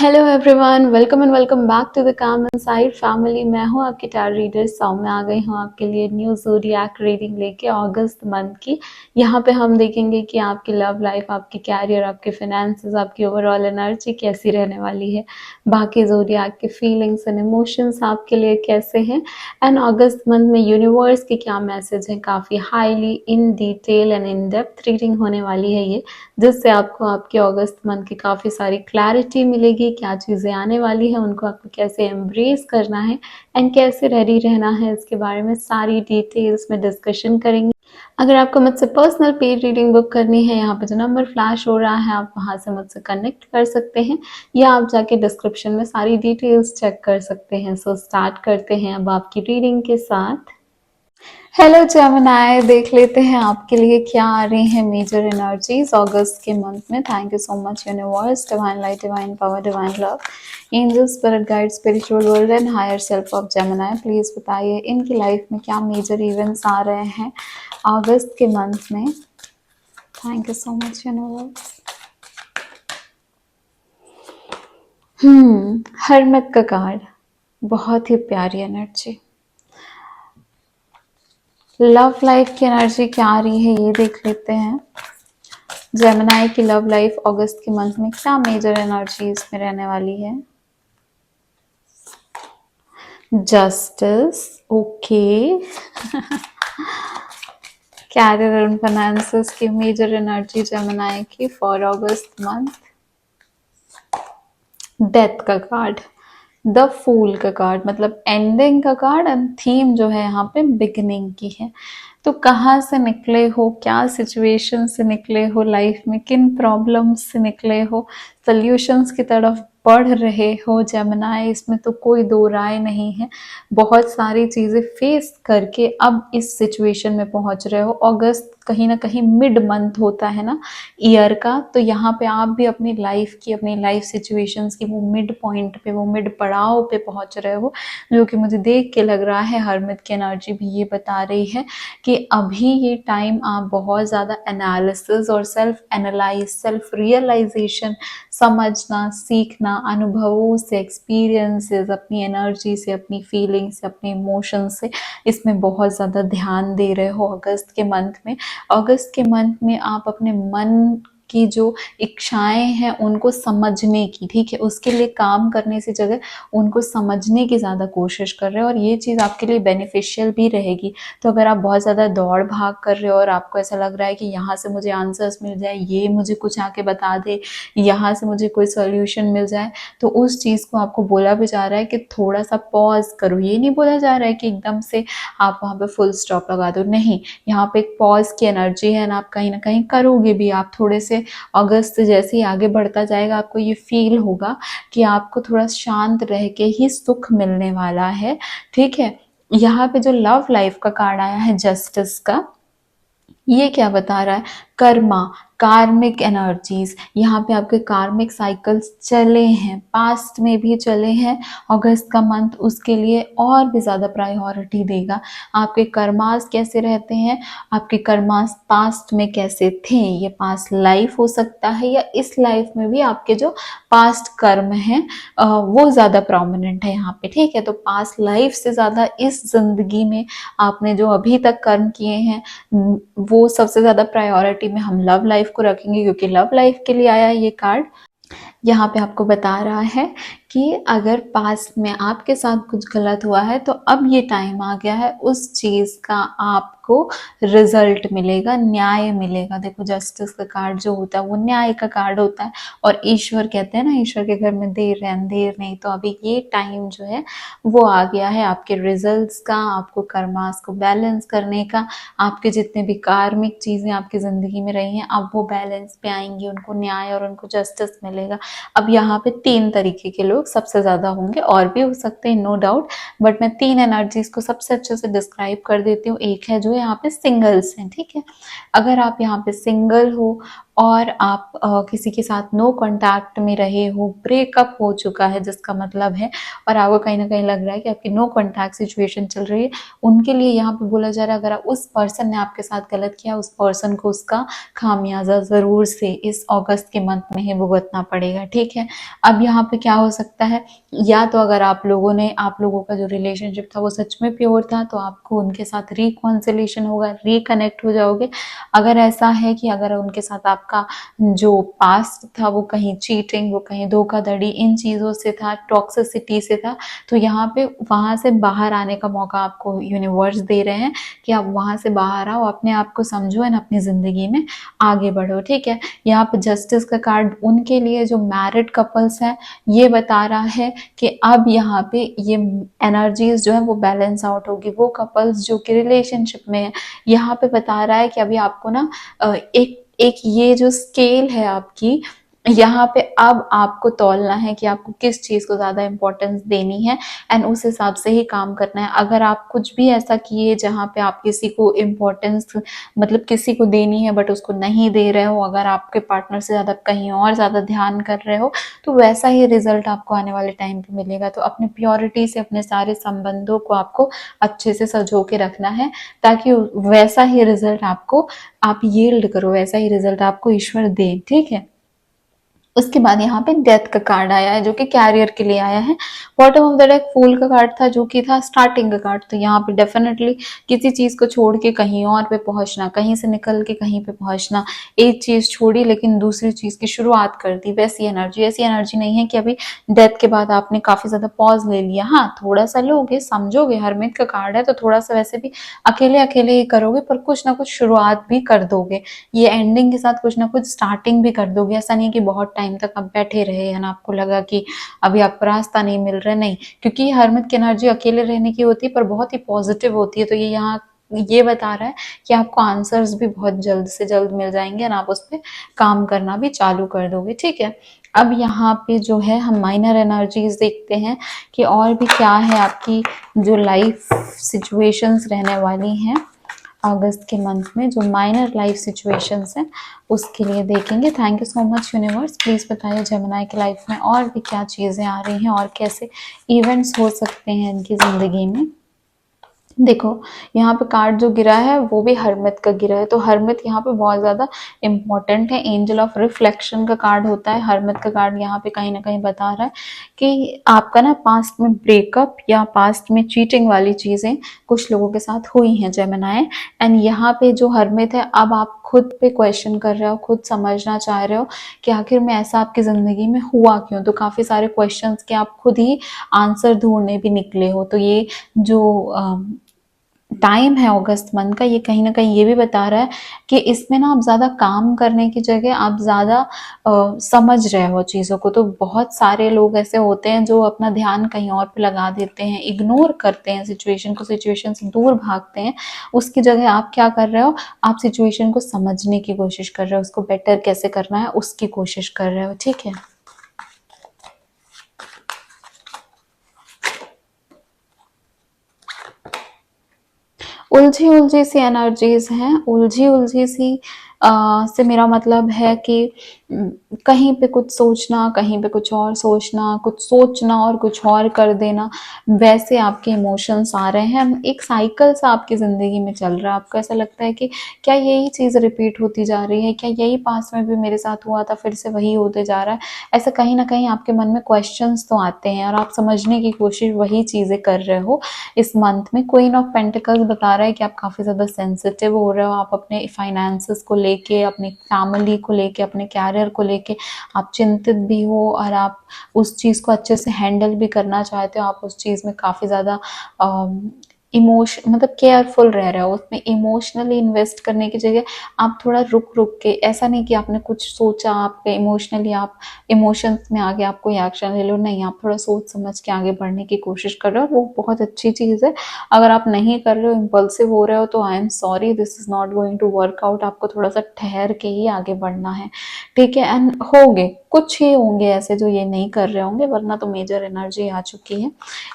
Hello everyone, welcome and welcome back to the calm inside family. मैं हूं आपकी tarot reader सौम्य। आ गई हूं आपके लिए न्यू ज़ोडिएक रीडिंग लेके अगस्त मंथ की। यहाँ पे हम देखेंगे कि आपकी लव लाइफ, आपकी कैरियर, आपके फाइनेंसेस, आपकी ओवरऑल एनर्जी कैसी रहने वाली है। बाकी ज़ोडिएक के फीलिंग्स एंड इमोशंस आपके लिए कैसे हैं, एंड अगस्त मंथ में यूनिवर्स के क्या मैसेज हैं। काफ़ी highly in detail and in depth reading होने वाली है ये, जिससे आपको आपके अगस्त मंथ की काफ़ी सारी क्लैरिटी मिलेगी। क्या चीज़ें आने वाली हैं, उनको आपको कैसे एम्ब्रेस करना है एंड कैसे रेडी रहना है, इसके बारे में सारी डिटेल्स में डिस्कशन करेंगे। अगर आपको मुझसे पर्सनल पेड रीडिंग बुक करनी है, यहाँ पे जो नंबर फ्लैश हो रहा है आप वहाँ से मुझसे कनेक्ट कर सकते हैं, या आप जाके डिस्क्रिप्शन में सारी डिटेल्स चेक कर सकते हैं। सो स्टार्ट करते हैं अब आपकी रीडिंग के साथ। हेलो जेमिनी, देख लेते हैं आपके लिए क्या आ रही हैं मेजर एनर्जीज अगस्त के मंथ में। Thank you so much universe, divine light, divine power, divine love, angel, spirit guide, spiritual world and higher self of Gemini. Please बताइए इनकी लाइफ में क्या मेजर इवेंट्स आ रहे हैं अगस्त के मंथ में। Thank you so much universe. Hermit का card, बहुत ही प्यारी एनर्जी। लव लाइफ की एनर्जी क्या आ रही है ये देख लेते हैं। जेमिनी की लव लाइफ अगस्त के मंथ में क्या मेजर एनर्जी इसमें रहने वाली है। Justice, okay. Career and finances की मेजर एनर्जी जेमिनी की फॉर अगस्त मंथ। डेथ का कार्ड, द फूल का कार्ड, मतलब एंडिंग का कार्ड, एंड थीम जो है यहाँ पे बिगिनिंग की है। तो कहाँ से निकले हो, क्या सिचुएशन से निकले हो, लाइफ में किन प्रॉब्लम्स से निकले हो, सॉल्यूशंस की तरफ बढ़ रहे हो जेमिनी, इसमें तो कोई दो राय नहीं है। बहुत सारी चीज़ें फेस करके अब इस सिचुएशन में पहुंच रहे हो। अगस्त कहीं ना कहीं मिड मंथ होता है ना ईयर का, तो यहाँ पे आप भी अपनी लाइफ की, अपनी लाइफ सिचुएशंस की वो मिड पॉइंट पे, वो मिड पड़ाव पे पहुंच रहे हो, जो कि मुझे देख के लग रहा है हरमित की एनर्जी भी ये बता रही है कि अभी ये टाइम आप बहुत ज़्यादा एनालिसिस और सेल्फ एनालाइज, सेल्फ रियलाइजेशन, समझना, सीखना, अनुभवों से, एक्सपीरियंसेस, अपनी एनर्जी से, अपनी फीलिंग्स से, अपने इमोशन से, इसमें बहुत ज़्यादा ध्यान दे रहे हो अगस्त के मंथ में। अगस्त के मंथ में आप अपने मन की जो इच्छाएं हैं उनको समझने की, ठीक है, उसके लिए काम करने से जगह उनको समझने की ज़्यादा कोशिश कर रहे हो, और ये चीज़ आपके लिए बेनिफिशियल भी रहेगी। तो अगर आप बहुत ज़्यादा दौड़ भाग कर रहे हो और आपको ऐसा लग रहा है कि यहाँ से मुझे आंसर्स मिल जाए, ये मुझे कुछ आके बता दे, यहाँ से मुझे कोई सॉल्यूशन मिल जाए, तो उस चीज़ को आपको बोला भी जा रहा है कि थोड़ा सा पॉज करो। ये नहीं बोला जा रहा है कि एकदम से आप वहाँ पे फुल स्टॉप लगा दो, नहीं, यहाँ पे एक पॉज की एनर्जी है, ना आप कहीं ना कहीं करोगे भी। आप थोड़े से अगस्त जैसे ही आगे बढ़ता जाएगा आपको ये फील होगा कि आपको थोड़ा शांत रह के ही सुख मिलने वाला है, ठीक है। यहाँ पे जो लव लाइफ का कार्ड आया है जस्टिस का, ये क्या बता रहा है, कर्मा, कार्मिक एनर्जीज। यहाँ पे आपके कार्मिक साइकिल्स चले हैं, पास्ट में भी चले हैं। अगस्त का मंथ उसके लिए और भी ज़्यादा प्रायोरिटी देगा। आपके कर्मास कैसे रहते हैं, आपके कर्मास पास्ट में कैसे थे, ये पास्ट लाइफ हो सकता है, या इस लाइफ में भी आपके जो पास्ट कर्म हैं वो ज़्यादा प्रोमिनेंट है यहाँ पे, ठीक है। तो पास्ट लाइफ से ज़्यादा इस जिंदगी में आपने जो अभी तक कर्म किए हैं वो सबसे ज़्यादा प्रायोरिटी में हम लव लाइफ को रखेंगे, क्योंकि लव लाइफ के लिए आया ये कार्ड। यहाँ पे आपको बता रहा है कि अगर पास्ट में आपके साथ कुछ गलत हुआ है तो अब ये टाइम आ गया है, उस चीज़ का आपको रिजल्ट मिलेगा, न्याय मिलेगा। देखो जस्टिस का कार्ड जो होता है वो न्याय का कार्ड होता है, और ईश्वर कहते हैं ना, ईश्वर के घर में देर है अंधेर नहीं। तो अभी ये टाइम जो है वो आ गया है आपके रिजल्ट्स का, आपको कर्मास को बैलेंस करने का। आपके जितने भी कार्मिक चीज़ें आपकी ज़िंदगी में रही हैं अब वो बैलेंस पे आएंगी, उनको न्याय और उनको जस्टिस मिलेगा। अब यहाँ पे 3 तरीके के लोग सबसे ज़्यादा होंगे, और भी हो सकते हैं नो डाउट, बट मैं 3 एनर्जीज को सबसे अच्छे से डिस्क्राइब कर देती हूँ। एक है जो यहाँ पे सिंगल्स हैं, ठीक है। अगर आप यहाँ पे सिंगल हो और आप किसी के साथ नो कांटेक्ट में रहे हो, ब्रेकअप हो चुका है जिसका मतलब है, और आपको कहीं न कहीं लग रहा है कि आपकी नो कांटेक्ट सिचुएशन चल रही है, उनके लिए यहाँ पे बोला जा रहा है अगर उस पर्सन ने आपके साथ गलत किया, उस पर्सन को उसका खामियाजा ज़रूर से इस अगस्त के मंथ में ही भुगतना पड़ेगा, ठीक है। अब यहाँ पे क्या हो सकता है, या तो अगर आप लोगों का जो रिलेशनशिप था वो सच में प्योर था, तो आपको उनके साथ रिकॉन्सिलेशन होगा, रिकनेक्ट हो जाओगे। अगर ऐसा है कि अगर उनके साथ आपका जो पास्ट था वो कहीं चीटिंग, वो कहीं धोखाधड़ी, इन चीज़ों से था, टॉक्सिसिटी से था, तो यहाँ पे वहाँ से बाहर आने का मौका आपको यूनिवर्स दे रहे हैं कि आप वहाँ से बाहर आओ, अपने आप को समझो एंड अपनी ज़िंदगी में आगे बढ़ो, ठीक है। यहाँ पे जस्टिस का कार्ड उनके लिए जो मैरिड कपल्स हैं, ये बता रहा है कि अब यहाँ पे ये एनर्जीज जो है वो बैलेंस आउट होगी। वो कपल्स जो कि रिलेशनशिप में है, यहाँ पे बता रहा है कि अभी आपको ना एक एक ये जो स्केल है आपकी, यहाँ पे अब आपको तौलना है कि आपको किस चीज़ को ज़्यादा इम्पोर्टेंस देनी है एंड उस हिसाब से ही काम करना है। अगर आप कुछ भी ऐसा किए जहाँ पे आप किसी को इम्पोर्टेंस मतलब किसी को देनी है बट उसको नहीं दे रहे हो, अगर आपके पार्टनर से ज़्यादा कहीं और ज़्यादा ध्यान कर रहे हो, तो वैसा ही रिजल्ट आपको आने वाले टाइम पे मिलेगा। तो अपनी प्योरिटी से अपने सारे संबंधों को आपको अच्छे से सजो के रखना है, ताकि वैसा ही रिजल्ट आपको आप यील्ड करो, वैसा ही रिजल्ट आपको ईश्वर दे, ठीक है। उसके बाद यहाँ पे डेथ का कार्ड आया है जो कि कैरियर के लिए आया है। बॉटम ऑफ द डेक फूल का कार्ड था जो कि था स्टार्टिंग का कार्ड। तो यहाँ पे डेफिनेटली किसी चीज को छोड़ के कहीं और पे पहुंचना, कहीं से निकल के कहीं पे पहुंचना, एक चीज छोड़ी लेकिन दूसरी चीज की शुरुआत कर दी, वैसी एनर्जी। ऐसी एनर्जी नहीं है कि अभी डेथ के बाद आपने काफी ज्यादा पॉज ले लिया। हाँ, थोड़ा सा लोगे, समझोगे, हरमित का कार्ड है तो थोड़ा सा वैसे भी अकेले अकेले ही करोगे, पर कुछ ना कुछ शुरुआत भी कर दोगे। ये एंडिंग के साथ कुछ ना कुछ स्टार्टिंग भी कर दोगे। ऐसा नहीं कि बहुत टाइम तक आप बैठे रहे है ना, आपको लगा कि अभी आपको रास्ता नहीं मिल रहा, नहीं, क्योंकि हरमत की एनर्जी अकेले रहने की होती है पर बहुत ही पॉजिटिव होती है। तो ये यहाँ ये बता रहा है कि आपको आंसर्स भी बहुत जल्द से जल्द मिल जाएंगे और आप उस पर काम करना भी चालू कर दोगे, ठीक है। अब यहाँ पे जो है हम माइनर एनर्जीज देखते हैं कि और भी क्या है आपकी जो लाइफ सिचुएशंस रहने वाली हैं अगस्त के मंथ में, जो माइनर लाइफ सिचुएशंस हैं उसके लिए देखेंगे। Thank you so much universe. Please बताइए जेमिनी की लाइफ में और भी क्या चीज़ें आ रही हैं और कैसे इवेंट्स हो सकते हैं इनकी ज़िंदगी में। देखो, यहाँ पे कार्ड जो गिरा है वो भी हरमित का गिरा है, तो हरमित यहाँ पे बहुत ज्यादा इम्पोर्टेंट है। एंजल ऑफ रिफ्लेक्शन का कार्ड होता है। हरमित का कार्ड यहाँ पे कहीं ना कहीं बता रहा है कि आपका ना पास्ट में ब्रेकअप या पास्ट में चीटिंग वाली चीजें कुछ लोगों के साथ हुई हैं जेमिनी। एंड यहाँ पे जो हरमित है, अब आप खुद पे क्वेश्चन कर रहे हो, खुद समझना चाह रहे हो कि आखिर में ऐसा आपकी जिंदगी में हुआ क्यों। तो काफी सारे क्वेश्चंस के आप खुद ही आंसर ढूंढने भी निकले हो। तो ये जो टाइम है अगस्त मंथ का, ये कहीं ना कहीं ये भी बता रहा है कि इसमें ना आप ज्यादा काम करने की जगह आप ज्यादा समझ रहे हो चीजों को। तो बहुत सारे लोग ऐसे होते हैं जो अपना ध्यान कहीं और पे लगा देते हैं, इग्नोर करते हैं सिचुएशन को, सिचुएशन से दूर भागते हैं। उसकी जगह आप क्या कर रहे हो, आप सिचुएशन को समझने की कोशिश कर रहे हो, उसको बेटर कैसे करना है उसकी कोशिश कर रहे हो, ठीक है। उलझी उलझी सी एनर्जीज हैं, उलझी उलझी सी से मेरा मतलब है कि कहीं पे कुछ सोचना, कहीं पे कुछ और सोचना, कुछ सोचना और कुछ और कर देना, वैसे आपके इमोशंस आ रहे हैं। एक साइकिल सा आपकी जिंदगी में चल रहा है। आपको ऐसा लगता है कि क्या यही चीज रिपीट होती जा रही है, क्या यही पास में भी मेरे साथ हुआ था फिर से वही होते जा रहा है। ऐसा कहीं ना कहीं आपके मन में क्वेश्चंस तो आते हैं और आप समझने की कोशिश वही चीजें कर रहे हो। इस मंथ में क्वीन ऑफ पेंटिकल्स बता रहा है कि आप काफी ज्यादा सेंसिटिव हो रहे हो। आप अपने फाइनेंसेस को लेके, अपनी फैमिली को लेके, अपने कैरियर को लेके आप चिंतित भी हो और आप उस चीज को अच्छे से हैंडल भी करना चाहते हो। आप उस चीज में काफी ज्यादा इमोशन मतलब केयरफुल रह रहे हो। उसमें इमोशनली इन्वेस्ट करने की जगह आप थोड़ा रुक रुक के, ऐसा नहीं कि आपने कुछ सोचा आपके इमोशनली आप इमोशंस में आगे आप कोई एक्शन ले लो, नहीं, आप थोड़ा सोच समझ के आगे बढ़ने की कोशिश कर रहे हो। वो बहुत अच्छी चीज़ है। अगर आप नहीं कर रहे हो, इम्पल्सिव हो रहे हो, तो I am sorry, this is not going to work out. आपको थोड़ा सा ठहर के ही आगे बढ़ना है, ठीक है। एंड होंगे कुछ ही होंगे ऐसे जो ये नहीं कर रहे होंगे, वरना तो मेजर एनर्जी आ चुकी है।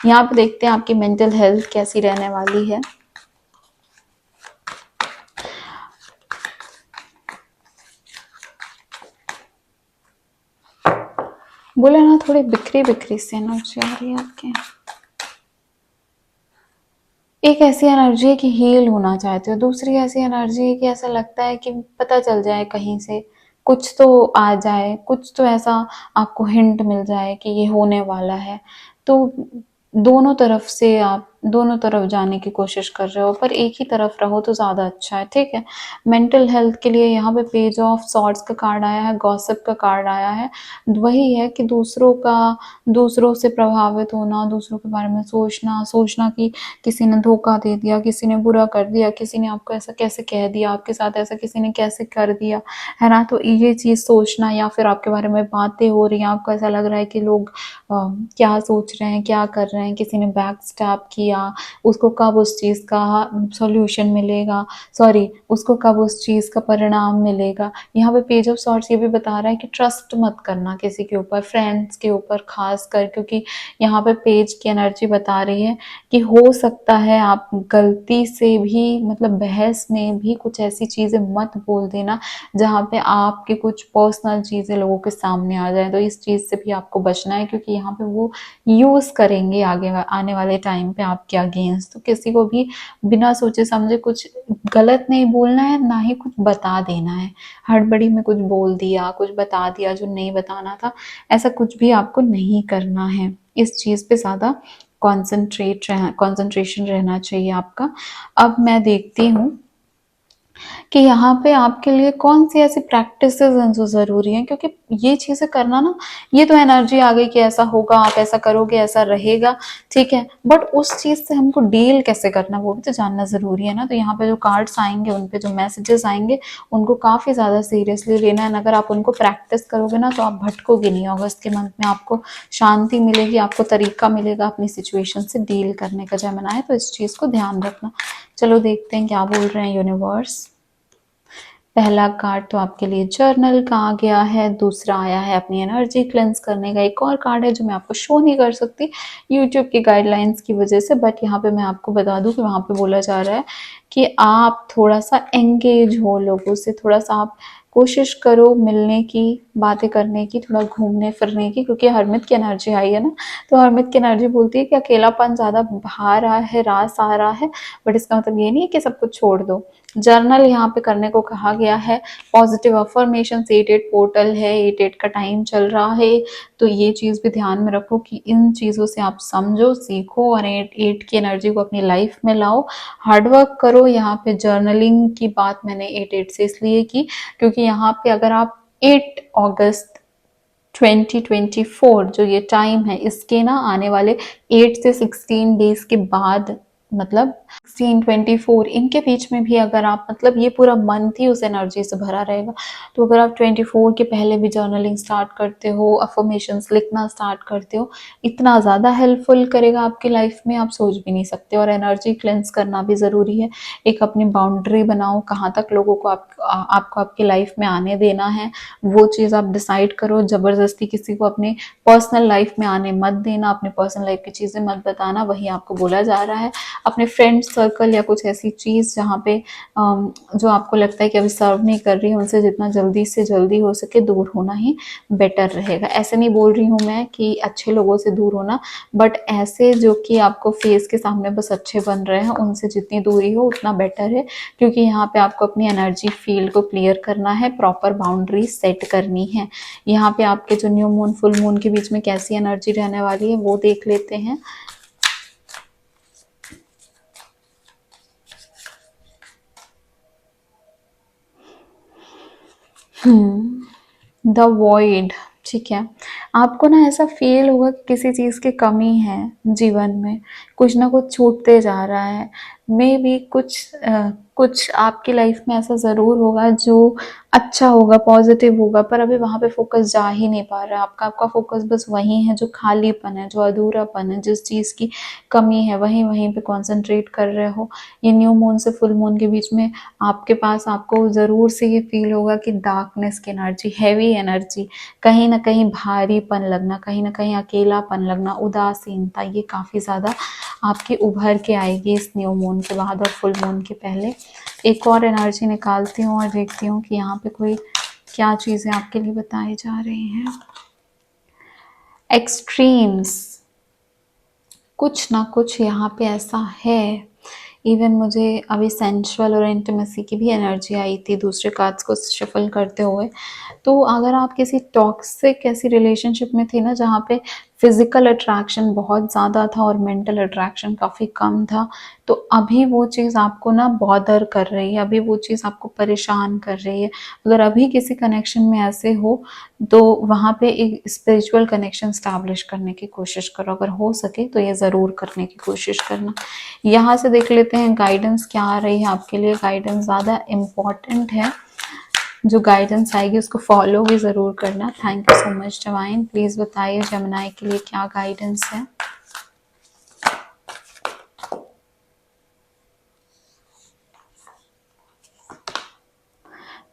यहाँ पे देखते हैं आपकी मेंटल हेल्थ कैसी रहने वाली है। बोले ना थोड़ी बिखरी बिखरी सी एनर्जी आ रही है आपके। एक ऐसी एनर्जी है कि हील होना चाहते हो, दूसरी ऐसी एनर्जी है कि ऐसा लगता है कि पता चल जाए कहीं से, कुछ तो आ जाए, कुछ तो ऐसा आपको हिंट मिल जाए कि ये होने वाला है। तो दोनों तरफ से आप दोनों तरफ जाने की कोशिश कर रहे हो, पर एक ही तरफ रहो तो ज़्यादा अच्छा है, ठीक है। मेंटल हेल्थ के लिए यहाँ पे पेज ऑफ सॉर्ड्स का कार्ड आया है, गॉसिप का कार्ड आया है। वही है कि दूसरों से प्रभावित होना, दूसरों के बारे में सोचना कि किसी ने धोखा दे दिया, किसी ने बुरा कर दिया, किसी ने आपको ऐसा कैसे कह दिया, आपके साथ ऐसा किसी ने कैसे कर दिया, है ना। तो ये चीज़ सोचना, या फिर आपके बारे में बातें हो रही हैं, आपको ऐसा लग रहा है कि लोग क्या सोच रहे हैं, क्या कर रहे हैं, किसी ने बैक स्टैब किया, उसको कब उस चीज़ का सॉल्यूशन मिलेगा, सॉरी उसको कब उस चीज़ का परिणाम मिलेगा। यहाँ पे पेज ऑफ सॉर्ड्स ये भी बता रहा है कि ट्रस्ट मत करना किसी के ऊपर, फ्रेंड्स के ऊपर खास कर, क्योंकि यहाँ पे पेज की एनर्जी बता रही है कि हो सकता है आप गलती से भी, मतलब बहस में भी कुछ ऐसी चीज़ें मत बोल देना जहाँ पे आपकी कुछ पर्सनल चीज़ें लोगों के सामने आ जाए। तो इस चीज़ से भी आपको बचना है, क्योंकि यहाँ पे वो यूज़ करेंगे आने वाले टाइम पे आपके अगेंस्ट। तो किसी को भी बिना सोचे समझे कुछ गलत नहीं बोलना है, ना ही कुछ बता देना है। हड़बड़ी में कुछ बोल दिया, कुछ बता दिया जो नहीं बताना था, ऐसा कुछ भी आपको नहीं करना है। इस चीज़ पे ज़्यादा कंसंट्रेशन रहना चाहिए आपका। अब मैं देखती हूँ कि यहाँ पे आपके लिए कौन सी ऐसी प्रैक्टिसेस हैं जो ज़रूरी हैं, क्योंकि ये चीज़ें करना ना, ये तो एनर्जी आ गई कि ऐसा होगा, आप ऐसा करोगे, ऐसा रहेगा, ठीक है। बट उस चीज़ से हमको डील कैसे करना वो भी तो जानना ज़रूरी है ना। तो यहाँ पे जो कार्ड्स आएंगे, उन पे जो मैसेजेस आएंगे, उनको काफ़ी ज़्यादा सीरियसली लेना है। अगर आप उनको प्रैक्टिस करोगे ना तो आप भटकोगे नहीं। अगस्त के मंथ में आपको शांति मिलेगी, आपको तरीका मिलेगा अपनी सिचुएशन से डील करने का, जमेनाय। तो इस चीज़ को ध्यान रखना। चलो देखते हैं क्या बोल रहे हैं यूनिवर्स। पहला कार्ड तो आपके लिए जर्नल का आ गया है, दूसरा आया है अपनी एनर्जी क्लेंस करने का। एक और कार्ड है जो मैं आपको शो नहीं कर सकती यूट्यूब की गाइडलाइंस की वजह से, बट यहाँ पे मैं आपको बता दूं कि वहाँ पे बोला जा रहा है कि आप थोड़ा सा एंगेज हो लोगों से, थोड़ा सा आप कोशिश करो मिलने की, बातें करने की, थोड़ा घूमने फिरने की, क्योंकि हरमित की एनर्जी आई है ना। तो हरमित की एनर्जी बोलती है कि अकेलापन ज़्यादा भा रहा है, रास आ रहा है, बट इसका मतलब ये नहीं है कि सब कुछ छोड़ दो। जर्नल यहाँ पे करने को कहा गया है। पॉजिटिव अफर्मेशन, 8-8 पोर्टल है, 8-8 का टाइम चल रहा है। तो ये चीज़ भी ध्यान में रखो कि इन चीज़ों से आप समझो, सीखो और 8-8 की एनर्जी को अपनी लाइफ में लाओ। हार्डवर्क करो। यहाँ पे जर्नलिंग की बात मैंने 8-8 से इसलिए की क्योंकि यहाँ पे अगर आप 8 अगस्त 2024 जो ये टाइम है, इसके ना आने वाले 8 से 16 डेज के बाद, मतलब 16-24 इनके बीच में भी अगर आप, मतलब ये पूरा मंथ ही उस एनर्जी से भरा रहेगा। तो अगर आप 24 के पहले भी जर्नलिंग स्टार्ट करते हो, अफर्मेशंस लिखना स्टार्ट करते हो, इतना ज़्यादा हेल्पफुल करेगा आपकी लाइफ में, आप सोच भी नहीं सकते। और एनर्जी क्लेंस करना भी ज़रूरी है। एक अपनी बाउंड्री बनाओ, कहाँ तक लोगों को आपको आपकी लाइफ में आने देना है, वो चीज़ आप डिसाइड करो। ज़बरदस्ती किसी को अपने पर्सनल लाइफ में आने मत देना, अपने पर्सनल लाइफ की चीज़ें मत बताना, वही आपको बोला जा रहा है। अपने फ्रेंड सर्कल या कुछ ऐसी चीज़ जहाँ पे जो आपको लगता है कि अभी सर्व नहीं कर रही है, उनसे जितना जल्दी से जल्दी हो सके दूर होना ही बेटर रहेगा। ऐसे नहीं बोल रही हूँ मैं कि अच्छे लोगों से दूर होना, बट ऐसे जो कि आपको फेस के सामने बस अच्छे बन रहे हैं, उनसे जितनी दूरी हो उतना बेटर है। क्योंकि यहाँ पे आपको अपनी एनर्जी फील्ड को क्लियर करना है, प्रॉपर बाउंड्री सेट करनी है। यहाँ पे आपके जो न्यू मून फुल मून के बीच में कैसी एनर्जी रहने वाली है वो देख लेते हैं। द वॉइड, ठीक है। आपको ना ऐसा फील होगा कि किसी चीज़ की कमी है जीवन में, कुछ ना कुछ छूटते जा रहा है। मे बी कुछ आपकी लाइफ में ऐसा ज़रूर होगा जो अच्छा होगा, पॉजिटिव होगा, पर अभी वहाँ पे फोकस जा ही नहीं पा रहा है आपका। आपका फोकस बस वहीं है जो खालीपन है, जो अधूरापन है, जिस चीज़ की कमी है, वहीं वहीं पे कॉन्सेंट्रेट कर रहे हो। ये न्यू मून से फुल मून के बीच में आपके पास, आपको ज़रूर से ये फील होगा कि डार्कनेस की एनर्जी, हैवी एनर्जी, कहीं ना कहीं भारीपन लगना, कहीं ना कहीं अकेलापन लगना, उदासीनता, ये काफ़ी ज़्यादा आपके उभर के आएगी इस न्यू मून के बाद और फुल मून के पहले। एक और एनर्जी निकालती हूँ और देखती हूँ कि यहाँ पे कोई क्या चीज़ें आपके लिए बताई जा रही हैं। एक्सट्रीम्स, कुछ ना कुछ यहाँ पे ऐसा है। इवन मुझे अभी सेंशुअल और इंटीमेसी की भी एनर्जी आई थी दूसरे कार्ड्स को शफल करते हुए। तो अगर आप किसी टॉक्सिक ऐसी रिलेशनशिप में थे ना जहाँ पे फिजिकल अट्रैक्शन बहुत ज़्यादा था और मेंटल अट्रैक्शन काफ़ी कम था, तो अभी वो चीज़ आपको ना बॉदर कर रही है, अभी वो चीज़ आपको परेशान कर रही है। अगर अभी किसी कनेक्शन में ऐसे हो तो वहाँ पे एक स्पिरिचुअल कनेक्शन स्टैब्लिश करने की कोशिश करो, अगर हो सके तो ये ज़रूर करने की कोशिश करना। यहाँ से देख लेते हैं गाइडेंस क्या आ रही है आपके लिए। गाइडेंस ज़्यादा इम्पॉर्टेंट है, जो गाइडेंस आएगी उसको फॉलो भी ज़रूर करना। Thank you so much divine. Please बताइए जमुनाई के लिए क्या गाइडेंस है।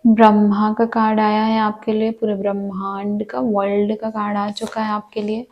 ब्रह्मा का कार्ड आया है आपके लिए, पूरे ब्रह्मांड का, वर्ल्ड का कार्ड आ चुका है आपके लिए।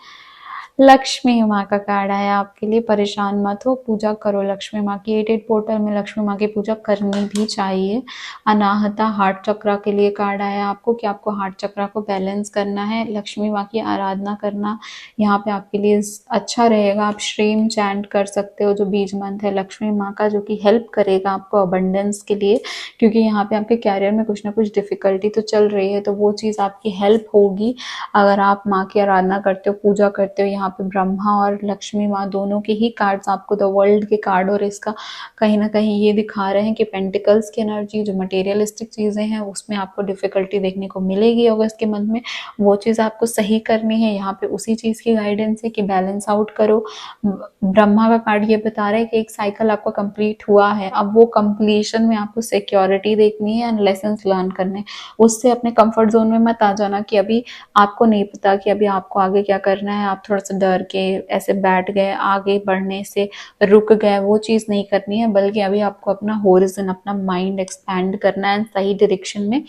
लक्ष्मी माँ का कार्ड आया आपके लिए, परेशान मत हो, पूजा करो लक्ष्मी माँ की। 88 पोर्टल में लक्ष्मी माँ की पूजा करनी भी चाहिए। अनाहता हार्ट चक्रा के लिए कार्ड आया आपको कि आपको हार्ट चक्रा को बैलेंस करना है, लक्ष्मी माँ की आराधना करना यहाँ पे आपके लिए अच्छा रहेगा। आप श्रीम चैंट कर सकते हो, जो बीज मंत्र है लक्ष्मी माँ का, जो कि हेल्प करेगा आपको अबंडेंस के लिए, क्योंकि यहाँ पे आपके कैरियर में कुछ ना कुछ डिफिकल्टी तो चल रही है, तो वो चीज़ आपकी हेल्प होगी अगर आप माँ की आराधना करते हो, पूजा करते हो। यहाँ पे ब्रह्मा और लक्ष्मी माँ दोनों के ही कार्ड्स आपको, द वर्ल्ड के कार्ड और इसका कहीं ना कहीं ये दिखा रहे हैं कि पेंटिकल्स की एनर्जी, जो मटेरियलिस्टिक चीज़ें हैं उसमें आपको डिफिकल्टी देखने को मिलेगी अगस्त के मंथ में, वो चीज़ आपको सही करनी है। यहाँ पे उसी चीज़ की गाइडेंस है कि बैलेंस आउट करो। ब्रह्मा का कार्ड ये बता रहा है कि एक साइकिल आपका कंप्लीट हुआ है, अब वो कंप्लीशन में आपको सिक्योरिटी देखनी है एंड लेसन लर्न करने। उससे अपने कंफर्ट जोन में मत आ जाना कि अभी आपको नहीं पता कि अभी आपको आगे क्या करना है, आप थोड़ा सा डर के ऐसे बैठ गए, आगे बढ़ने से रुक गए, वो चीज़ नहीं करनी है, बल्कि अभी आपको अपना होरिजन, अपना माइंड एक्सपैंड करना है, सही डायरेक्शन में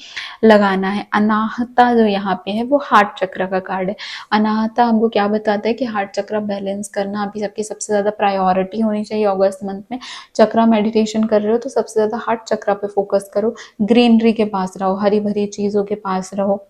लगाना है। अनाहता जो यहाँ पे है वो हार्ट चक्र का कार्ड है। अनाहता हमको क्या बताता है कि हार्ट चक्र बैलेंस करना अभी सबकी सबसे ज़्यादा प्रायोरिटी होनी चाहिए अगस्त मंथ में। चक्रा मेडिटेशन कर रहे हो तो सबसे ज़्यादा हार्ट चक्र पे फोकस करो, ग्रीनरी के पास रहो, हरी भरी चीज़ों के पास रहो।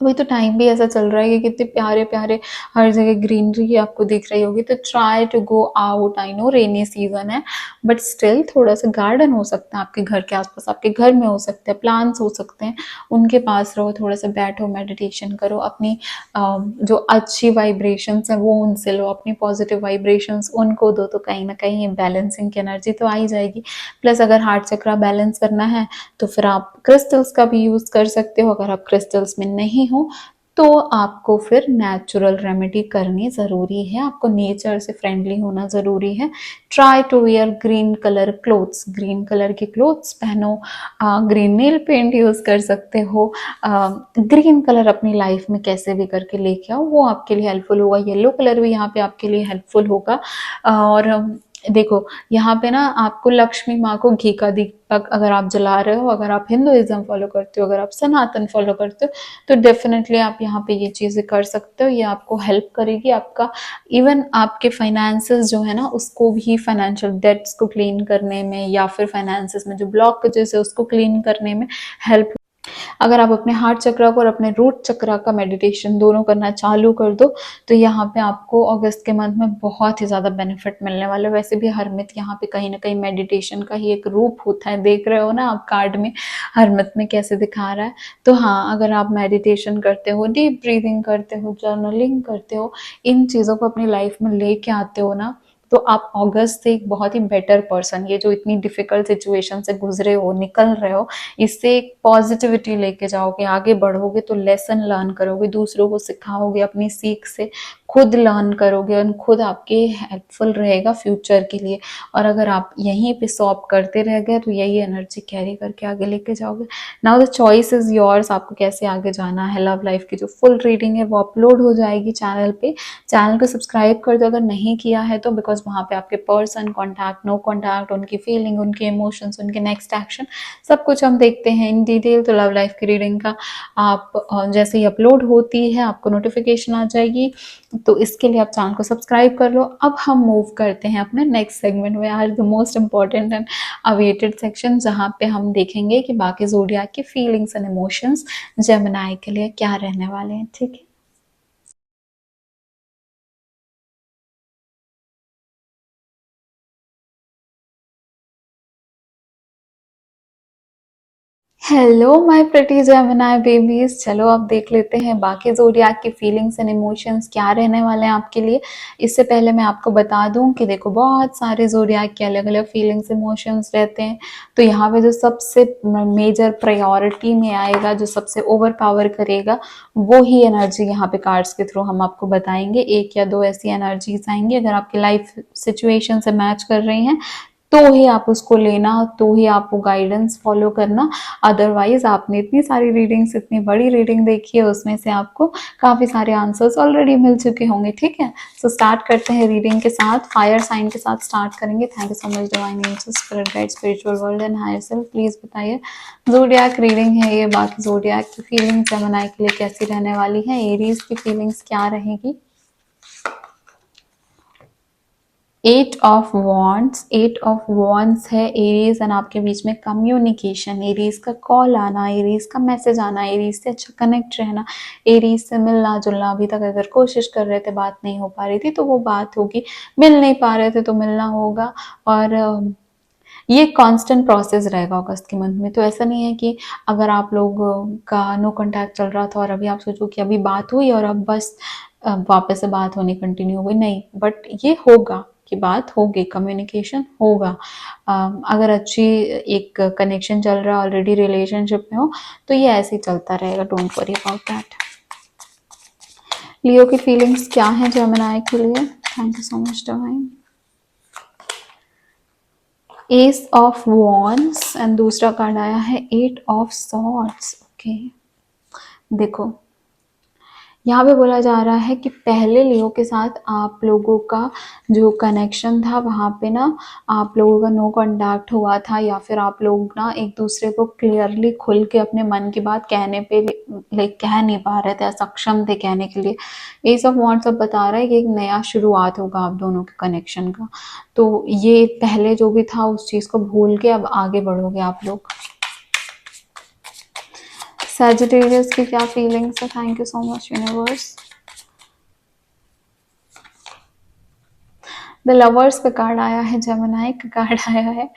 अभी तो टाइम भी ऐसा चल रहा है कि कितने प्यारे प्यारे हर जगह ग्रीनरी आपको दिख रही होगी, तो try to go out. I know rainy season है, बट स्टिल थोड़ा सा गार्डन हो सकता है आपके घर के आसपास, आपके घर में हो सकते हैं, प्लांट्स हो सकते हैं, उनके पास रहो, थोड़ा सा बैठो, मेडिटेशन करो, अपनी जो अच्छी वाइब्रेशंस हैं वो उनसे लो, अपनी पॉजिटिव वाइब्रेशंस उनको दो, तो कहीं ना कहीं बैलेंसिंग की एनर्जी तो आ ही जाएगी। प्लस अगर हार्ट चक्रा बैलेंस करना है तो फिर आप क्रिस्टल्स का भी यूज़ कर सकते हो। अगर आप क्रिस्टल्स में नहीं हो तो आपको फिर नेचुरल रेमेडी करनी ज़रूरी है, आपको नेचर से फ्रेंडली होना ज़रूरी है। Try to wear green colour clothes, green colour के क्लोथ्स पहनो, ग्रीन नेल पेंट यूज़ कर सकते हो। ग्रीन कलर अपनी लाइफ में कैसे भी करके लेके आओ, वो आपके लिए हेल्पफुल होगा। येलो कलर भी यहाँ पे आपके लिए हेल्पफुल होगा। और देखो यहाँ पे ना आपको लक्ष्मी माँ को घी का दीपक अगर आप जला रहे हो, अगर आप हिंदुइज्म फॉलो करते हो, अगर आप सनातन फॉलो करते हो, तो डेफिनेटली आप यहाँ पे ये चीज़ें कर सकते हो। ये आपको हेल्प करेगी, आपका इवन आपके फाइनेंसेस जो है ना उसको भी, फाइनेंशियल डेट्स को क्लीन करने में या फिर फाइनेंसेस में जो ब्लॉकेजेस है उसको क्लीन करने में हेल्प। अगर आप अपने हार्ट चक्रा को और अपने रूट चक्रा का मेडिटेशन दोनों करना चालू कर दो तो यहाँ पे आपको अगस्त के मंथ में बहुत ही ज़्यादा बेनिफिट मिलने वाला है। वैसे भी हरमित यहाँ पे कहीं ना कहीं मेडिटेशन का ही एक रूप होता है, देख रहे हो ना आप कार्ड में हरमित में कैसे दिखा रहा है। तो हाँ, अगर आप मेडिटेशन करते हो, डीप ब्रीदिंग करते हो, जर्नलिंग करते हो, इन चीज़ों को अपनी लाइफ में लेके आते हो ना, तो आप अगस्त से एक बहुत ही बेटर पर्सन, ये जो इतनी डिफिकल्ट सिचुएशन से गुजरे हो, निकल रहे हो, इससे एक पॉजिटिविटी लेके जाओगे, आगे बढ़ोगे तो लेसन लर्न करोगे, दूसरों को सिखाओगे, अपनी सीख से खुद लर्न करोगे और खुद आपके हेल्पफुल रहेगा फ्यूचर के लिए। और अगर आप यहीं पे सॉप करते रह गए तो यही एनर्जी कैरी करके आगे लेके जाओगे। Now the choice is yours, आपको कैसे आगे जाना है। लव लाइफ की जो फुल रीडिंग है वो अपलोड हो जाएगी चैनल पे, चैनल को सब्सक्राइब कर दो अगर नहीं किया है तो, बिकॉज वहाँ पे आपके पर्सन, कॉन्टैक्ट, नो कॉन्टैक्ट, उनकी फीलिंग, उनके इमोशंस, उनके नेक्स्ट एक्शन, सब कुछ हम देखते हैं इन डिटेल। तो लव लाइफ की रीडिंग का आप जैसे ही अपलोड होती है आपको नोटिफिकेशन आ जाएगी, तो इसके लिए आप चैनल को सब्सक्राइब कर लो। अब हम मूव करते हैं अपने नेक्स्ट सेगमेंट में, आज the most important and awaited section, जहाँ पे हम देखेंगे कि बाकी ज़ोडिएक की फीलिंग्स एंड इमोशंस जेमिनी के लिए क्या रहने वाले हैं। ठीक है। Hello my pretty Gemini babies, चलो अब देख लेते हैं बाकी ज़ोडिएक की फीलिंग्स एंड इमोशंस क्या रहने वाले हैं आपके लिए। इससे पहले मैं आपको बता दूं कि देखो, बहुत सारे ज़ोडिएक के अलग अलग फीलिंग्स इमोशंस रहते हैं। तो यहाँ पे जो सबसे मेजर प्रायोरिटी में आएगा, जो सबसे ओवर पावर करेगा, वो ही एनर्जी यहाँ पे कार्ड्स के थ्रू हम आपको बताएंगे। एक या दो ऐसी एनर्जीज आएंगी, अगर आपकी लाइफ सिचुएशन से मैच कर रही हैं तो ही आप उसको लेना, तो ही आप वो गाइडेंस फॉलो करना। अदरवाइज आपने इतनी सारी रीडिंग्स, इतनी बड़ी रीडिंग देखी है, उसमें से आपको काफ़ी सारे आंसर्स ऑलरेडी मिल चुके होंगे। ठीक है, सो स्टार्ट करते हैं रीडिंग के साथ। फायर साइन के साथ स्टार्ट करेंगे। Thank you so much divine angels, spirit guide, spiritual world and higher self. Please बताइए, ज़ोडिएक रीडिंग है ये, बाकी ज़ोडिएक की फीलिंग्स जेमिनी के लिए कैसी रहने वाली है, एरीज की फीलिंग्स क्या रहेगी। 8 ऑफ वॉन्ड्स है एरीज एंड आपके बीच में कम्युनिकेशन, एरीज का कॉल आना, एरीज का मैसेज आना, एरीज से अच्छा कनेक्ट रहना, एरीज से मिलना जुलना। अभी तक अगर कोशिश कर रहे थे, बात नहीं हो पा रही थी, तो वो बात होगी। मिल नहीं पा रहे थे तो मिलना होगा। और ये कांस्टेंट प्रोसेस रहेगा अगस्त के मंथ में। तो ऐसा नहीं है कि अगर आप लोग का नो कांटेक्ट चल रहा था और अभी आप सोचो कि अभी बात हुई और अब बस वापस से बात होनी कंटिन्यू हो गई, नहीं। बट ये होगा कि बात होगी, कम्युनिकेशन होगा। अगर अच्छी एक कनेक्शन चल रहा है, ऑलरेडी रिलेशनशिप में हो, तो ये ऐसे ही चलता रहेगा। Don't worry about that. Leo की फीलिंग्स क्या है जेमिनी के लिए। Thank you so much divine. Ace of wands and दूसरा कार्ड आया है 8 ऑफ सॉर्ड्स। ओके, देखो यहाँ पे बोला जा रहा है कि पहले लियो के साथ आप लोगों का जो कनेक्शन था, वहाँ पे ना आप लोगों का नो कांटेक्ट हुआ था, या फिर आप लोग ना एक दूसरे को क्लियरली खुल के अपने मन की बात कहने पे लाइक कह नहीं पा रहे थे, असक्षम थे कहने के लिए। एस ऑफ वॉन्ड्स अब बता रहा है कि एक नया शुरुआत होगा आप दोनों के कनेक्शन का। तो ये पहले जो भी था उस चीज़ को भूल के अब आगे बढ़ोगे आप लोग। सैजिटेरियस की क्या फीलिंग्स है। Thank you so much universe. The lovers का कार्ड आया है, जेमिनी का कार्ड आया है।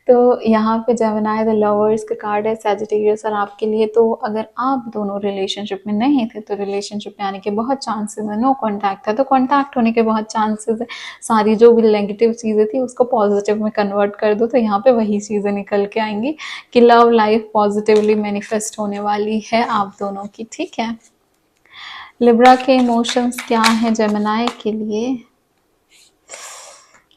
तो यहाँ पे जेमिनी द लवर्स का कार्ड है, सैजिटेरियस और आपके लिए। तो अगर आप दोनों रिलेशनशिप में नहीं थे तो रिलेशनशिप में आने के बहुत चांसेस है। नो कांटेक्ट था तो कांटेक्ट होने के बहुत चांसेस है। सारी जो भी नेगेटिव चीज़ें थी उसको पॉजिटिव में कन्वर्ट कर दो, तो यहाँ पे वही चीज़ें निकल के आएंगी कि लव लाइफ पॉजिटिवली मैनिफेस्ट होने वाली है आप दोनों की। ठीक है, लिब्रा के इमोशंस क्या है जेमिनी के लिए।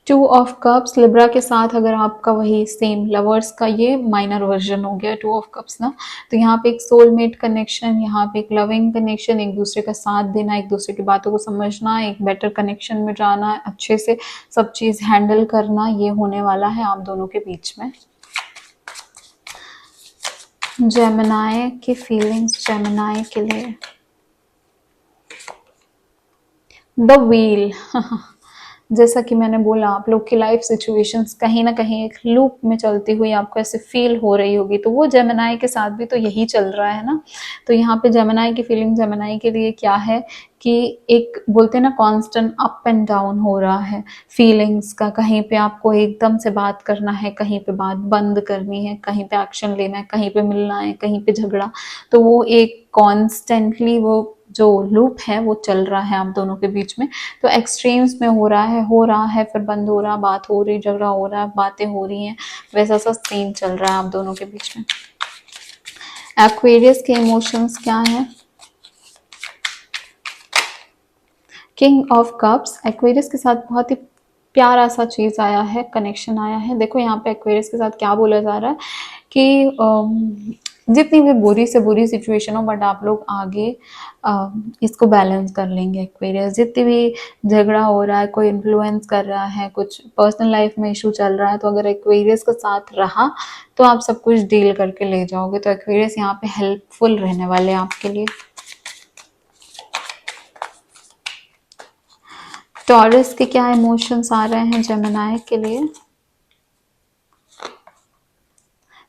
2 ऑफ कप्स लिब्रा के साथ, अगर आपका वही सेम लवर्स का ये माइनर वर्जन हो गया 2 ऑफ कप्स ना, तो यहाँ पे एक सोलमेट कनेक्शन, यहाँ पे एक लविंग कनेक्शन, एक दूसरे का साथ देना, एक दूसरे की बातों को समझना, एक बेटर कनेक्शन में जाना, अच्छे से सब चीज़ हैंडल करना, ये होने वाला है आप दोनों के बीच में। जेमिनी की फीलिंग्स जेमिनी के लिए। द व्हील जैसा कि मैंने बोला, आप लोग की लाइफ सिचुएशंस कहीं ना कहीं एक लूप में चलती हुई आपको ऐसे फील हो रही होगी, तो वो जेमिनी के साथ भी तो यही चल रहा है ना। तो यहाँ पे जेमिनी की फीलिंग जेमिनी के लिए क्या है कि एक बोलते हैं ना कांस्टेंट अप एंड डाउन हो रहा है फीलिंग्स का। कहीं पे आपको एकदम से बात करना है, कहीं पे बात बंद करनी है, कहीं पे एक्शन लेना है, कहीं पे मिलना है, कहीं पे झगड़ा। तो वो एक कॉन्स्टेंटली वो जो लूप है वो चल रहा है आप दोनों के बीच में। तो एक्सट्रीम्स में हो रहा है फिर बंद हो रहा, बात हो रही, झगड़ा हो रहा है, बातें हो रही हैं, वैसा सा सीन चल रहा है आप दोनों के बीच में। एक्वेरियस के इमोशंस क्या है। किंग ऑफ कप्स एक्वेरियस के साथ बहुत ही प्यारा सा चीज़ आया है, कनेक्शन आया है। देखो यहाँ पे एक्वेरियस के साथ क्या बोला जा रहा है कि जितनी भी बुरी से बुरी सिचुएशन हो, बट आप लोग आगे इसको बैलेंस कर लेंगे। एक्वेरियस जितनी भी झगड़ा हो रहा है, कोई इन्फ्लुएंस कर रहा है, कुछ पर्सनल लाइफ में इशू चल रहा है, तो अगर एक्वेरियस के साथ रहा तो आप सब कुछ डील करके ले जाओगे। तो एक्वेरियस यहाँ पे हेल्पफुल रहने वाले हैं आपके लिए। टॉरस के क्या इमोशंस आ रहे हैं जेमिनी के लिए।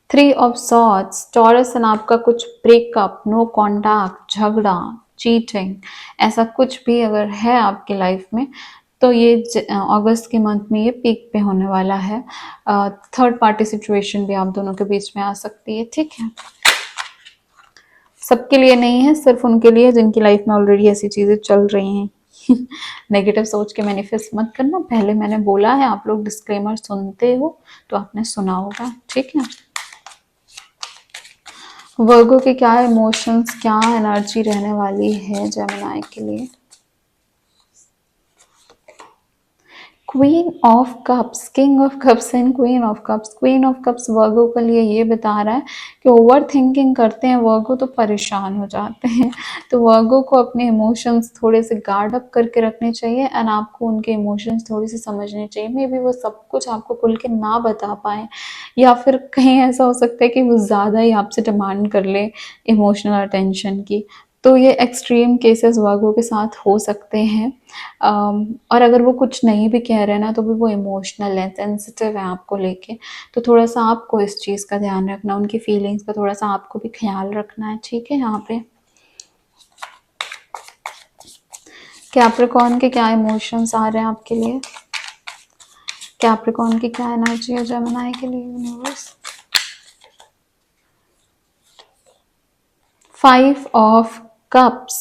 3 ऑफ सॉर्ड्स टॉरस एंड आपका कुछ ब्रेकअप, नो कॉन्टैक्ट, झगड़ा, चीटिंग, ऐसा कुछ भी अगर है आपकी लाइफ में, तो ये अगस्त के मंथ में ये पीक पे होने वाला है। थर्ड पार्टी सिचुएशन भी आप दोनों के बीच में आ सकती है। ठीक है, सबके लिए नहीं है, सिर्फ उनके लिए जिनकी लाइफ में ऑलरेडी ऐसी चीजें चल रही हैं। नेगेटिव सोच के मैनिफेस्ट मत करना, पहले मैंने बोला है, आप लोग डिस्क्लेमर सुनते हो तो आपने सुना होगा, ठीक है। वर्गो के क्या इमोशंस, क्या एनर्जी रहने वाली है जेमिनी के लिए। Queen of cups, king of cups and queen of cups. Queen of cups Virgo के लिए ये बता रहा है कि ओवर थिंकिंग करते हैं वर्गो तो परेशान हो जाते हैं। तो वर्गो को अपने इमोशंस थोड़े से गार्ड अप करके रखने चाहिए एंड आपको उनके इमोशंस थोड़ी सी समझने चाहिए। मे बी वो सब कुछ आपको खुल के ना बता पाए, या फिर कहीं ऐसा हो सकता है कि वो ज़्यादा ही आपसे डिमांड कर ले इमोशनल अटेंशन की। तो ये एक्सट्रीम केसेस वर्गो के साथ हो सकते हैं। और अगर वो कुछ नहीं भी कह रहे हैं ना, तो भी वो इमोशनल है, सेंसिटिव है आपको लेके। तो थोड़ा सा आपको इस चीज़ का ध्यान रखना, उनकी फीलिंग्स का थोड़ा सा आपको भी ख्याल रखना है, ठीक है। यहाँ पे कैप्रिकॉर्न के क्या इमोशंस आ रहे हैं आपके लिए, कैप्रिकॉर्न की क्या एनर्जी है जेमिनी के लिए यूनिवर्स। 5 ऑफ कप्स,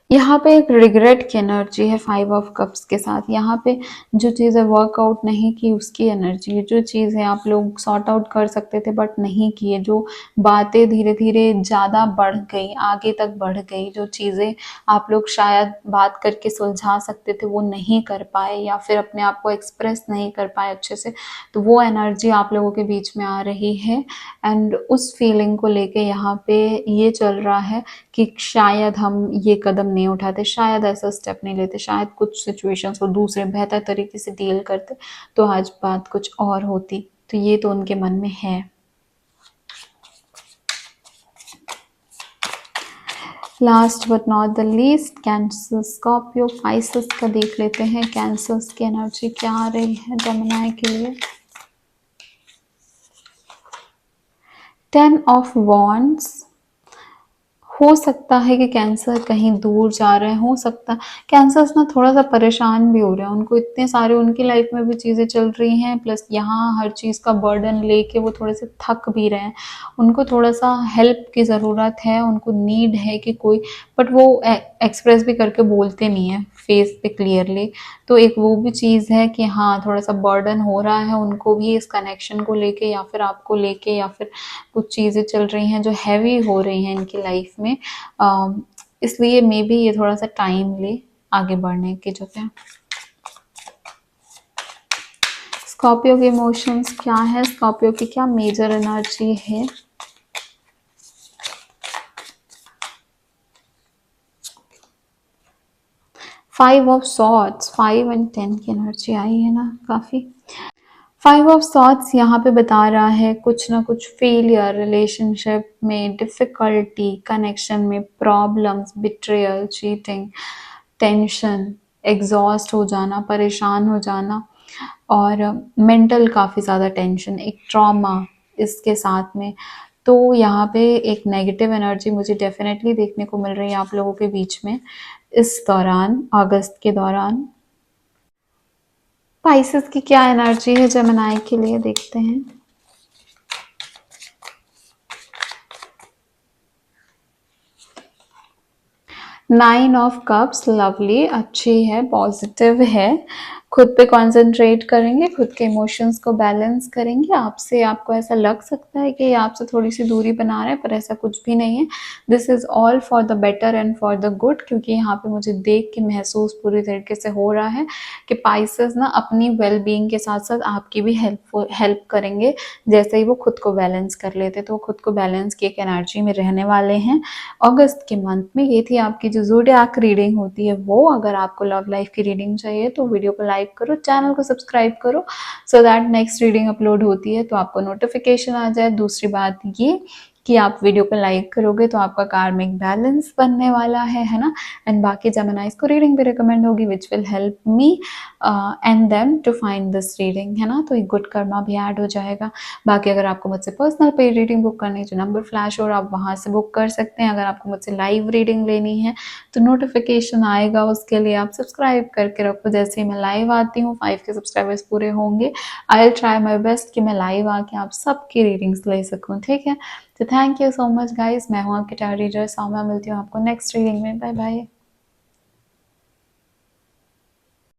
यहाँ पे एक रिग्रेट की एनर्जी है 5 ऑफ कप्स के साथ। यहाँ पे जो चीज़ें वर्कआउट नहीं की उसकी एनर्जी है, जो चीज़ें आप लोग सॉर्ट आउट कर सकते थे बट नहीं किए, जो बातें धीरे धीरे ज़्यादा बढ़ गई, आगे तक बढ़ गई, जो चीज़ें आप लोग शायद बात करके सुलझा सकते थे वो नहीं कर पाए, या फिर अपने आप को एक्सप्रेस नहीं कर पाए अच्छे से, तो वो एनर्जी आप लोगों के बीच में आ रही है। एंड उस फीलिंग को लेके यहाँ पे ये चल रहा है कि शायद हम ये कदम नहीं उठाते, शायद ऐसा स्टेप नहीं लेते, शायद कुछ सिचुएशंस को दूसरे बेहतर तरीके से डील करते तो आज बात कुछ और होती। तो ये तो उनके मन में है। Last but not the least cancer, Scorpio, Pisces का देख लेते हैं। कैंसर्स की एनर्जी क्या आ रही है जेमिनी के लिए। 10 ऑफ वॉन्ड्स, हो सकता है कि कैंसर कहीं दूर जा रहे हैं, हो सकता कैंसर्स ना थोड़ा सा परेशान भी हो रहे हैं, उनको इतने सारे उनकी लाइफ में भी चीज़ें चल रही हैं, प्लस यहाँ हर चीज़ का बर्डन लेके वो थोड़े से थक भी रहे हैं। उनको थोड़ा सा हेल्प की ज़रूरत है, उनको नीड है कि कोई, बट वो एक्सप्रेस भी करके बोलते नहीं है फेस पे क्लियरली। तो एक वो भी चीज़ है कि हाँ थोड़ा सा बर्डन हो रहा है उनको भी इस कनेक्शन को लेके, या फिर आपको लेके, या फिर कुछ चीज़ें चल रही हैं जो हैवी हो रही हैं इनकी लाइफ में। इसलिए मे बी ये थोड़ा सा टाइम ले आगे बढ़ने की जो है। स्कॉर्पियो के इमोशंस क्या है, स्कॉर्पियो की क्या मेजर एनर्जी है। फाइव ऑफ सॉर्ड्स, 5 एंड 10 की एनर्जी आई है ना काफ़ी। 5 ऑफ सॉर्ड्स यहाँ पे बता रहा है कुछ ना कुछ फेलियर रिलेशनशिप में, डिफ़िकल्टी कनेक्शन में, problems, betrayal, cheating, tension, exhaust हो जाना, परेशान हो जाना, और मेंटल काफ़ी ज़्यादा टेंशन, एक ट्रॉमा इसके साथ में। तो यहाँ पे एक नेगेटिव एनर्जी मुझे डेफिनेटली देखने को मिल रही है आप लोगों के बीच में इस दौरान, अगस्त के दौरान। पाइसेस की क्या एनर्जी है जेमिनी के लिए देखते हैं। 9 ऑफ कप्स, लवली, अच्छी है, पॉजिटिव है। खुद पे कंसंट्रेट करेंगे, खुद के इमोशंस को बैलेंस करेंगे। आपसे, आपको ऐसा लग सकता है कि ये आपसे थोड़ी सी दूरी बना रहे हैं, पर ऐसा कुछ भी नहीं है। This is all for the better and for the good, क्योंकि यहाँ पे मुझे देख के महसूस पूरी तरीके से हो रहा है कि पाइसेस ना अपनी वेल बीइंग के साथ साथ आपकी भी हेल्प करेंगे। जैसे ही वो खुद को बैलेंस कर लेते, तो खुद को बैलेंस की एक एनर्जी में रहने वाले हैं अगस्त के मंथ में। ये थी आपकी जो ज़ोडिएक रीडिंग होती है वो। अगर आपको लव लाइफ की रीडिंग चाहिए तो वीडियो को लाइक करो, चैनल को सब्सक्राइब करो, so that next reading upload होती है तो आपको नोटिफिकेशन आ जाए। दूसरी बात ये कि आप वीडियो को लाइक करोगे तो आपका कार्मिक बैलेंस बनने वाला है ना। एंड बाकी जेमिनाइज को रीडिंग भी रिकमेंड होगी which will help me and them to find this reading, है ना। तो एक गुड कर्मा भी ऐड हो जाएगा। बाकी अगर आपको मुझसे पर्सनल पे रीडिंग बुक करनी है, जो नंबर फ्लैश हो रहा है आप वहाँ से बुक कर सकते हैं। अगर आपको मुझसे लाइव रीडिंग लेनी है तो नोटिफिकेशन आएगा, उसके लिए आप सब्सक्राइब करके रखो। जैसे ही मैं लाइव आती हूँ, 5 के सब्सक्राइबर्स पूरे होंगे, I will try my best कि मैं लाइव आके आप सबकी रीडिंग्स ले सकूँ, ठीक है। तो thank you so much guys, मैं हूँ आपकी टायर रीडर सौम्या, मिलती हूँ आपको नेक्स्ट रीडिंग में। Bye bye.